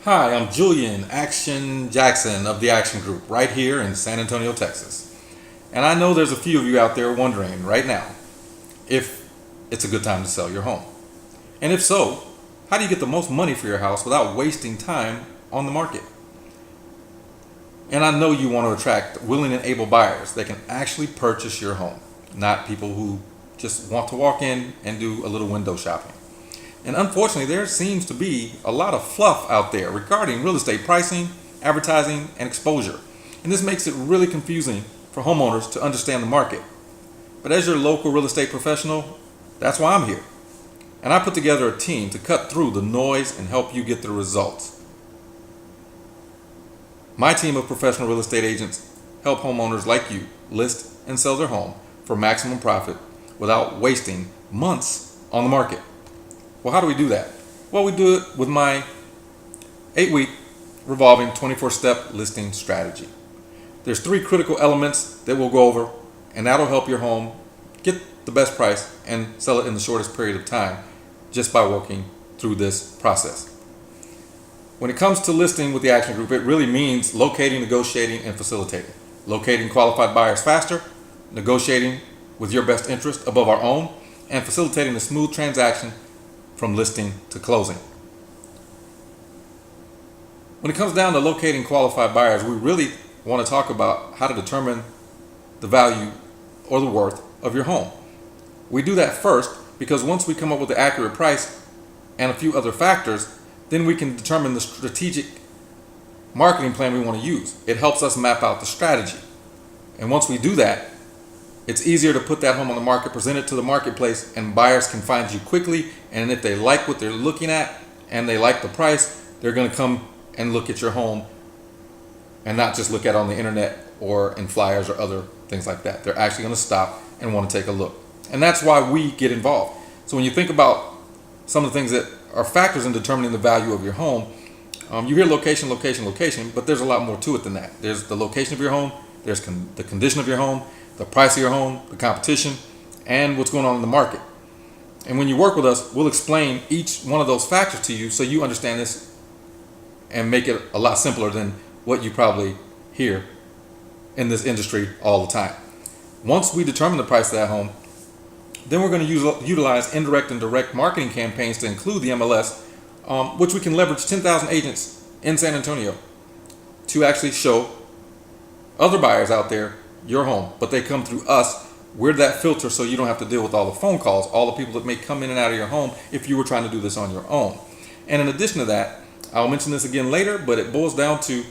Hi, I'm Julian Action Jackson of the Action Group right here in San Antonio, Texas. And I know there's a few of you out there wondering right now if it's a good time to sell your home. And if so, how do you get the most money for your house without wasting time on the market? And I know you want to attract willing and able buyers that can actually purchase your home, not people who just want to walk in and do a little window shopping. And unfortunately, there seems to be a lot of fluff out there regarding real estate pricing, advertising, and exposure. And this makes it really confusing for homeowners to understand the market. But as your local real estate professional, that's why I'm here. And I put together a team to cut through the noise and help you get the results. My team of professional real estate agents help homeowners like you list and sell their home for maximum profit without wasting months on the market. Well, how do we do that? Well, we do it with my 8-week revolving 24-step listing strategy. There's 3 critical elements that we'll go over, and that'll help your home get the best price and sell it in the shortest period of time just by working through this process. When it comes to listing with the Action Group, it really means locating, negotiating, and facilitating. Locating qualified buyers faster, negotiating with your best interest above our own, and facilitating a smooth transaction from listing to closing. When it comes down to locating qualified buyers, we really want to talk about how to determine the value or the worth of your home. We do that first because once we come up with the accurate price and a few other factors, then we can determine the strategic marketing plan we want to use. It helps us map out the strategy. And once we do that, it's easier to put that home on the market, present it to the marketplace, and buyers can find you quickly. And if they like what they're looking at and they like the price, they're going to come and look at your home and not just look at it on the internet or in flyers or other things like that. They're actually going to stop and want to take a look. And that's why we get involved. So when you think about some of the things that are factors in determining the value of your home, you hear location, location, location, but there's a lot more to it than that. There's the location of your home, there's the condition of your home, the price of your home, the competition, and what's going on in the market. And when you work with us, we'll explain each one of those factors to you so you understand this and make it a lot simpler than what you probably hear in this industry all the time. Once we determine the price of that home, then we're going to utilize indirect and direct marketing campaigns to include the MLS, which we can leverage 10,000 agents in San Antonio to actually show other buyers out there your home, but they come through us. We're that filter so you don't have to deal with all the phone calls, all the people that may come in and out of your home if you were trying to do this on your own. And in addition to that, I'll mention this again later, but it boils down to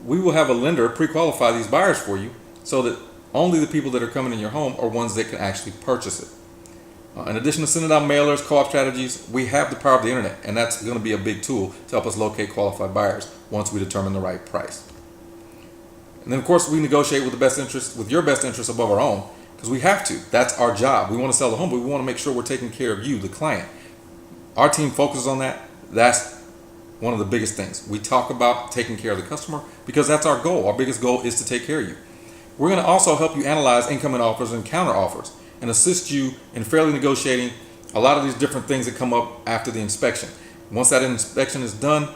we will have a lender pre-qualify these buyers for you so that only the people that are coming in your home are ones that can actually purchase it. In addition to sending out mailers, co-op strategies, we have the power of the internet, and that's going to be a big tool to help us locate qualified buyers once we determine the right price. And then, of course, we negotiate with your best interest above our own, because we have to. That's our job. We want to sell the home, but we want to make sure we're taking care of you, the client. Our team focuses on that. That's one of the biggest things. We talk about taking care of the customer because that's our goal. Our biggest goal is to take care of you. We're going to also help you analyze incoming offers and counter offers and assist you in fairly negotiating a lot of these different things that come up after the inspection. Once that inspection is done,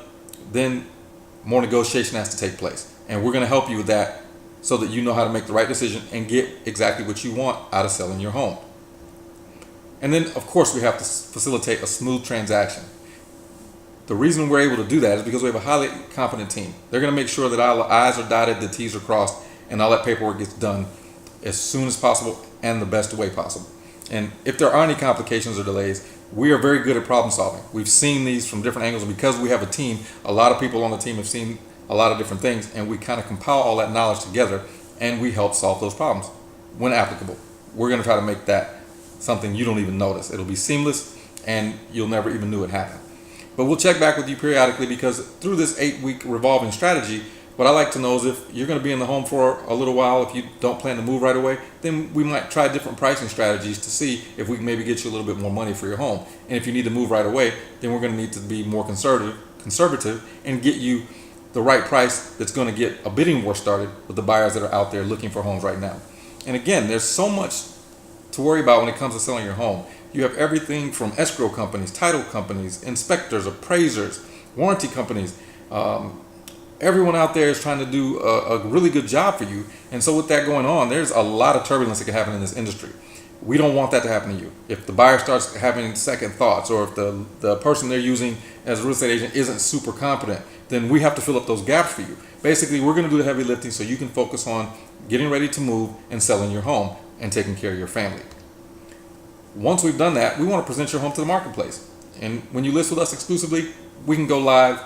then more negotiation has to take place. And we're going to help you with that so that you know how to make the right decision and get exactly what you want out of selling your home. And then, of course, we have to facilitate a smooth transaction. The reason we're able to do that is because we have a highly competent team. They're going to make sure that all the I's are dotted, the T's are crossed, and all that paperwork gets done as soon as possible and the best way possible. And if there are any complications or delays, we are very good at problem solving. We've seen these from different angles, and because we have a team, a lot of people on the team have seen a lot of different things, and we kind of compile all that knowledge together and we help solve those problems when applicable. We're going to try to make that something you don't even notice. It'll be seamless and you'll never even knew it happened. But we'll check back with you periodically because through this 8-week revolving strategy, what I like to know is if you're going to be in the home for a little while, if you don't plan to move right away, then we might try different pricing strategies to see if we can maybe get you a little bit more money for your home. And if you need to move right away, then we're going to need to be more conservative and get you the right price that's going to get a bidding war started with the buyers that are out there looking for homes right now. And again, there's so much to worry about when it comes to selling your home. You have everything from escrow companies, title companies, inspectors, appraisers, warranty companies, Everyone out there is trying to do a really good job for you. And so with that going on, there's a lot of turbulence that can happen in this industry. We don't want that to happen to you. If the buyer starts having second thoughts, or if the person they're using as a real estate agent isn't super competent, then we have to fill up those gaps for you. Basically, we're going to do the heavy lifting so you can focus on getting ready to move and selling your home and taking care of your family. Once we've done that, we want to present your home to the marketplace. And when you list with us exclusively, we can go live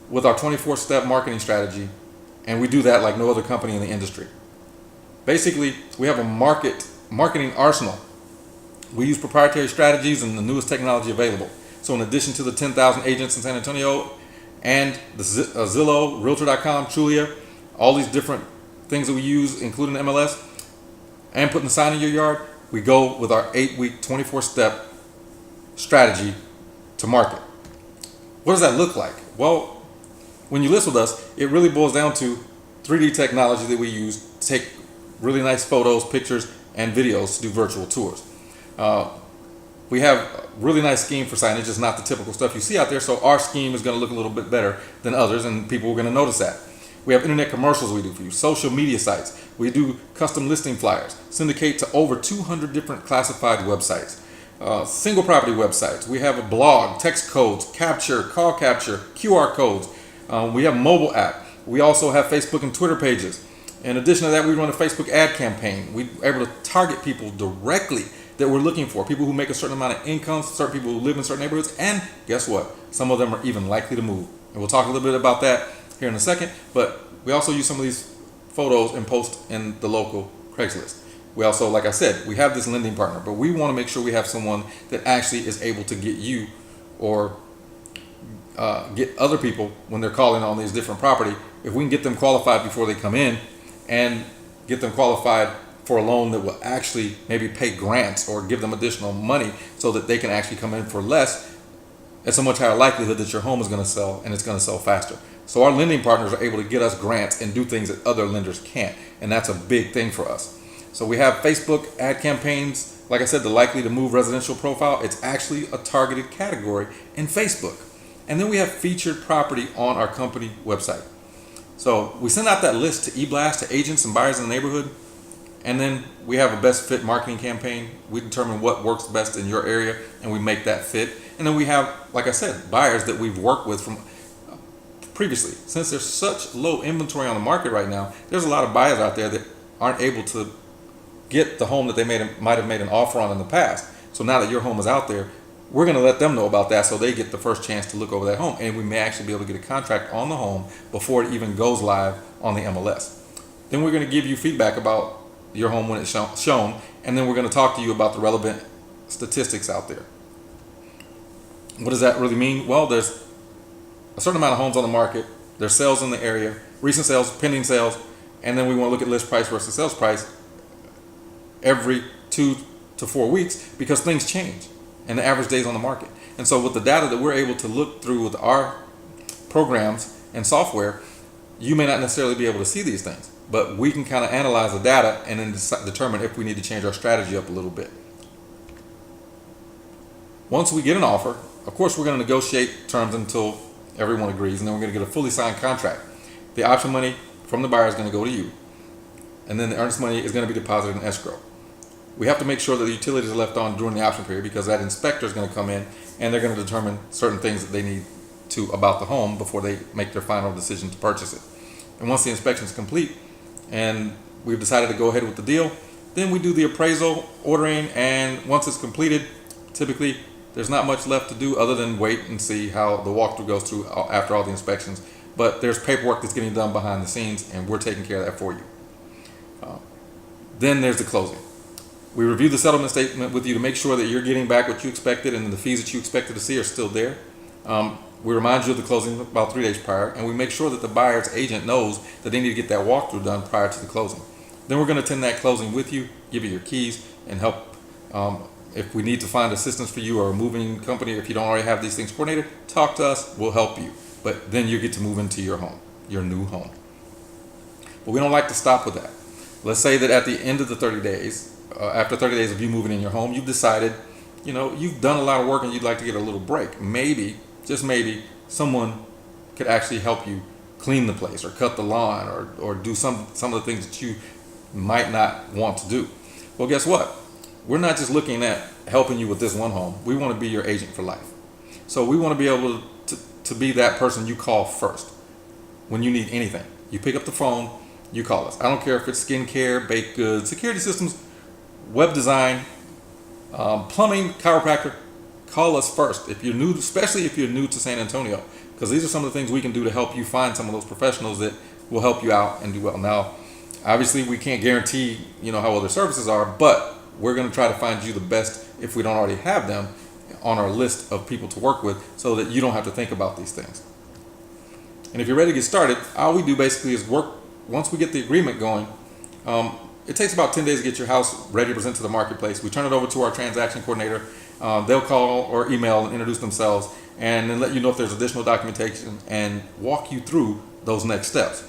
with our 24-step marketing strategy, and we do that like no other company in the industry. Basically, we have a marketing arsenal. We use proprietary strategies and the newest technology available. So in addition to the 10,000 agents in San Antonio and the Zillow, Realtor.com, Trulia, all these different things that we use, including the MLS, and putting the sign in your yard, we go with our 8-week, 24-step strategy to market. What does that look like? Well, when you list with us, it really boils down to 3D technology that we use to take really nice photos, pictures, and videos to do virtual tours. We have a really nice scheme for signage. It's not the typical stuff you see out there, so our scheme is going to look a little bit better than others, and people are going to notice that. We have internet commercials we do for you, social media sites. We do custom listing flyers, syndicate to over 200 different classified websites, single property websites. We have a blog, text codes, capture, call capture, QR codes. We have a mobile app. We also have Facebook and Twitter pages. In addition to that, we run a Facebook ad campaign. We're able to target people directly that we're looking for, people who make a certain amount of income, certain people who live in certain neighborhoods, and guess what? Some of them are even likely to move. And we'll talk a little bit about that here in a second, but we also use some of these photos and post in the local Craigslist. We also, like I said, we have this lending partner, but we want to make sure we have someone that actually is able to get you or get other people when they're calling on these different property. If we can get them qualified before they come in and get them qualified for a loan that will actually maybe pay grants or give them additional money so that they can actually come in for less, it's a much higher likelihood that your home is going to sell, and it's going to sell faster. So our lending partners are able to get us grants and do things that other lenders can't, and that's a big thing for us. So we have Facebook ad campaigns. Like I said, the likely to move residential profile, it's actually a targeted category in Facebook. And then we have featured property on our company website. So we send out that list to eBlast, to agents and buyers in the neighborhood. And then we have a best fit marketing campaign. We determine what works best in your area, and we make that fit. And then we have, like I said, buyers that we've worked with from previously. Since there's such low inventory on the market right now, there's a lot of buyers out there that aren't able to get the home that they might have made an offer on in the past. So now that your home is out there, we're going to let them know about that so they get the first chance to look over that home. And we may actually be able to get a contract on the home before it even goes live on the MLS. Then we're going to give you feedback about your home when it's shown, and then we're going to talk to you about the relevant statistics out there. What does that really mean? Well, there's a certain amount of homes on the market, there's sales in the area, recent sales, pending sales, and then we want to look at list price versus sales price every 2 to 4 weeks because things change and the average days on the market. And so with the data that we're able to look through with our programs and software, you may not necessarily be able to see these things, but we can kind of analyze the data and then determine if we need to change our strategy up a little bit. Once we get an offer, of course, we're going to negotiate terms until everyone agrees, and then we're going to get a fully signed contract. The option money from the buyer is going to go to you, and then the earnest money is going to be deposited in escrow. We have to make sure that the utilities are left on during the option period because that inspector is going to come in and they're going to determine certain things that they need to about the home before they make their final decision to purchase it. And once the inspection is complete and we've decided to go ahead with the deal, then we do the appraisal, ordering, and once it's completed, typically there's not much left to do other than wait and see how the walkthrough goes through after all the inspections. But there's paperwork that's getting done behind the scenes, and we're taking care of that for you. Then there's the closing. We review the settlement statement with you to make sure that you're getting back what you expected and the fees that you expected to see are still there. We remind you of the closing about 3 days prior, and we make sure that the buyer's agent knows that they need to get that walkthrough done prior to the closing. Then we're going to attend that closing with you, give you your keys, and help. If we need to find assistance for you or a moving company, if you don't already have these things coordinated, talk to us, we'll help you. But then you get to move into your home, your new home. But we don't like to stop with that. Let's say that at the end of the 30 days, after 30 days of you moving in your home, you've decided, you've done a lot of work and you'd like to get a little break. Maybe, just maybe, someone could actually help you clean the place or cut the lawn or do some of the things that you might not want to do. Well, guess what? We're not just looking at helping you with this one home. We want to be your agent for life. So we want to be able to be that person you call first when you need anything. You pick up the phone, you call us. I don't care if it's skincare, baked goods, security systems, web design, plumbing, chiropractor. Call us first if you're new, especially if you're new to San Antonio, because these are some of the things we can do to help you find some of those professionals that will help you out and do well. Now, obviously, we can't guarantee how other services are, but we're going to try to find you the best if we don't already have them on our list of people to work with, so that you don't have to think about these things. And if you're ready to get started, all we do basically is work. Once we get the agreement going, it takes about 10 days to get your house ready to present to the marketplace. We turn it over to our transaction coordinator. They'll call or email and introduce themselves, and then let you know if there's additional documentation and walk you through those next steps.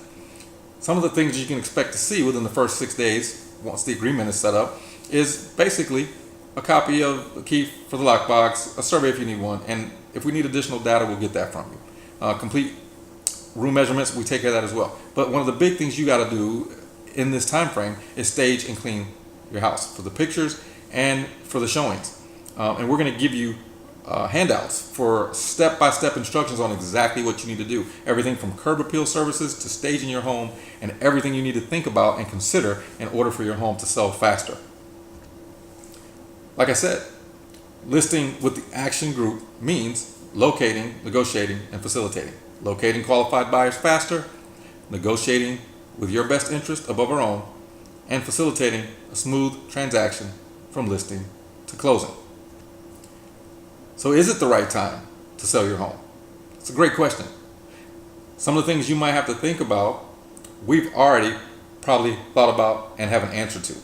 Some of the things you can expect to see within the first 6 days, once the agreement is set up, is basically a copy of the key for the lockbox, a survey if you need one, and if we need additional data, we'll get that from you. Complete room measurements, we take care of that as well. But one of the big things you got to do in this time frame is stage and clean your house for the pictures and for the showings. And we're going to give you handouts for step-by-step instructions on exactly what you need to do. Everything from curb appeal services to staging your home, and everything you need to think about and consider in order for your home to sell faster. Like I said, listing with the action group means locating, negotiating, and facilitating. Locating qualified buyers faster, negotiating with your best interest above our own, and facilitating a smooth transaction from listing to closing. So is it the right time to sell your home? It's a great question. Some of the things you might have to think about, we've already probably thought about and have an answer to.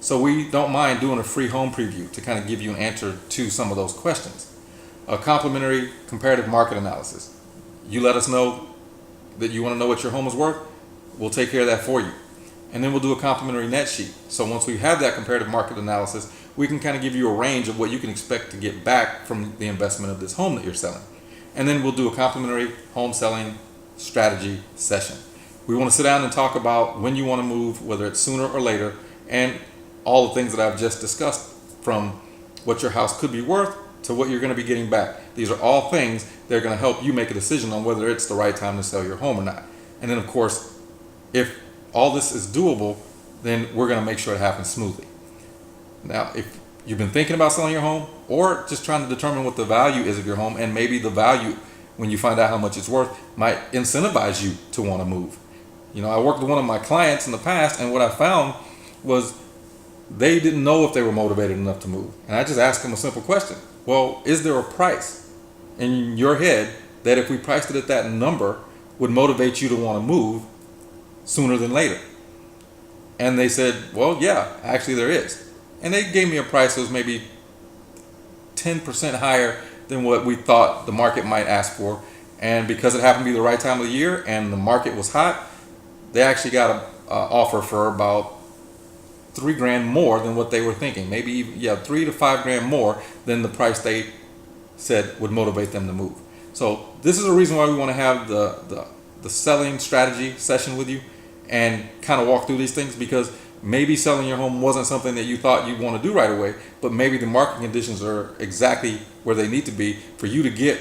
So we don't mind doing a free home preview to kind of give you an answer to some of those questions. A complimentary comparative market analysis. You let us know that you want to know what your home is worth, we'll take care of that for you. And then we'll do a complimentary net sheet. So once we have that comparative market analysis, we can kind of give you a range of what you can expect to get back from the investment of this home that you're selling. And then we'll do a complimentary home selling strategy session. We want to sit down and talk about when you want to move, whether it's sooner or later, and all the things that I've just discussed, from what your house could be worth to what you're going to be getting back. These are all things that are going to help you make a decision on whether it's the right time to sell your home or not. And then, of course, if all this is doable, then we're going to make sure it happens smoothly. Now, if you've been thinking about selling your home, or just trying to determine what the value is of your home, and maybe the value, when you find out how much it's worth, might incentivize you to want to move. I worked with one of my clients in the past, and what I found was they didn't know if they were motivated enough to move. And I just asked them a simple question. Well, is there a price in your head that if we priced it at that number would motivate you to want to move sooner than later? And they said, well, yeah, actually there is. And they gave me a price that was maybe 10% higher than what we thought the market might ask for. And because it happened to be the right time of the year and the market was hot, they actually got an offer for about $3,000 more than what they were thinking. Maybe $3,000 to $5,000 more than the price they said would motivate them to move. So this is a reason why we want to have the selling strategy session with you and kind of walk through these things, because maybe selling your home wasn't something that you thought you'd want to do right away, but maybe the market conditions are exactly where they need to be for you to get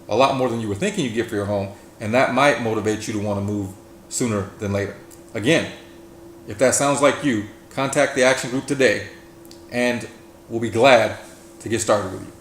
a lot more than you were thinking you'd get for your home, and that might motivate you to want to move sooner than later. Again, if that sounds like you, contact the action group today, and we'll be glad to get started with you.